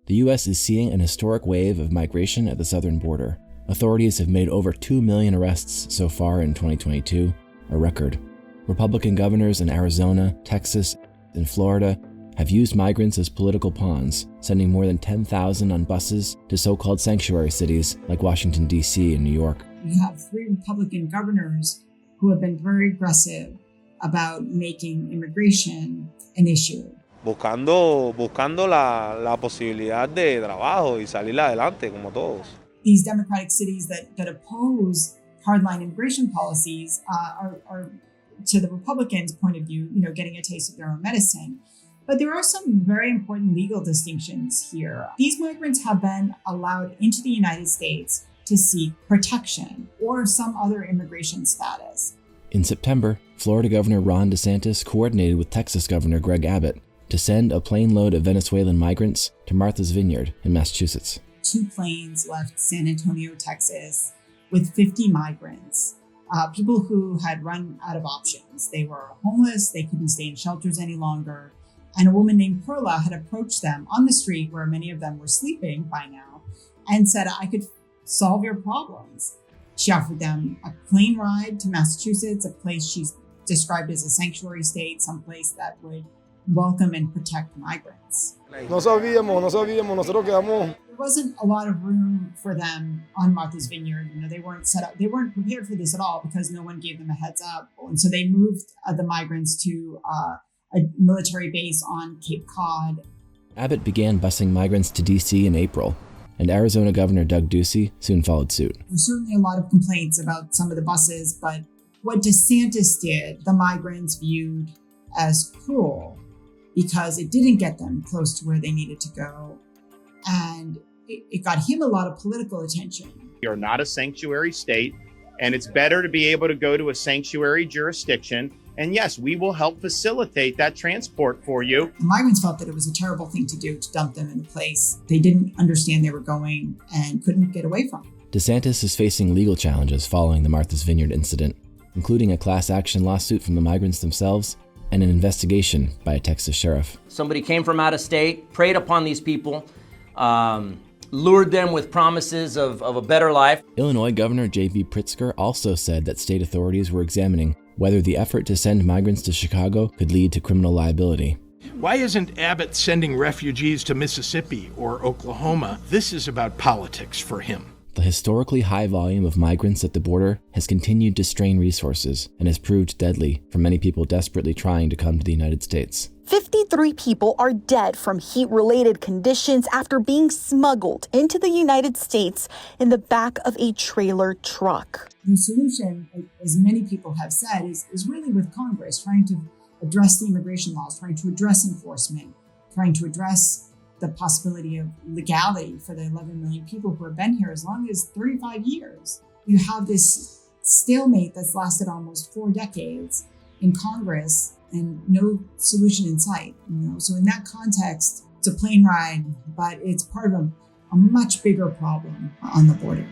The U.S. is seeing an historic wave of migration at the southern border. Authorities have made over 2 million arrests so far in 2022, a record. Republican governors in Arizona, Texas, and Florida have used migrants as political pawns, sending more than 10,000 on buses to so-called sanctuary cities like Washington, D.C. and New York. You have 3 Republican governors who have been very aggressive about making immigration an issue. Buscando la posibilidad de trabajo y salir adelante como todos. These democratic cities that oppose hardline immigration policies are, to the Republicans' point of view, getting a taste of their own medicine. But there are some very important legal distinctions here. These migrants have been allowed into the United States to seek protection or some other immigration status. In September, Florida Governor Ron DeSantis coordinated with Texas Governor Greg Abbott to send a plane load of Venezuelan migrants to Martha's Vineyard in Massachusetts. 2 planes left San Antonio, Texas, with 50 migrants, people who had run out of options. They were homeless, they couldn't stay in shelters any longer, and a woman named Perla had approached them on the street where many of them were sleeping by now and said, "I could solve your problems." She offered them a plane ride to Massachusetts, a place she's described as a sanctuary state, someplace that would welcome and protect migrants. No sabíamos, nosotros quedamos. There wasn't a lot of room for them on Martha's Vineyard. They weren't set up. They weren't prepared for this at all because no one gave them a heads up. And so they moved the migrants to a military base on Cape Cod. Abbott began busing migrants to D.C. in April, and Arizona Governor Doug Ducey soon followed suit. There's certainly a lot of complaints about some of the buses, but what DeSantis did, the migrants viewed as cruel because it didn't get them close to where they needed to go. And it got him a lot of political attention. You're not a sanctuary state, and it's better to be able to go to a sanctuary jurisdiction. And yes, we will help facilitate that transport for you. The migrants felt that it was a terrible thing to do to dump them in a place they didn't understand they were going and couldn't get away from. DeSantis is facing legal challenges following the Martha's Vineyard incident, including a class action lawsuit from the migrants themselves and an investigation by a Texas sheriff. Somebody came from out of state, preyed upon these people, lured them with promises of a better life. Illinois Governor J.B. Pritzker also said that state authorities were examining whether the effort to send migrants to Chicago could lead to criminal liability. Why isn't Abbott sending refugees to Mississippi or Oklahoma? This is about politics for him. The historically high volume of migrants at the border has continued to strain resources and has proved deadly for many people desperately trying to come to the United States. 53 people are dead from heat-related conditions after being smuggled into the United States in the back of a trailer truck. The solution, as many people have said, is really with Congress, trying to address the immigration laws, trying to address enforcement, trying to address the possibility of legality for the 11 million people who have been here as long as 35 years. You have this stalemate that's lasted almost 4 decades in Congress and no solution in sight. So in that context, it's a plane ride, but it's part of a much bigger problem on the border.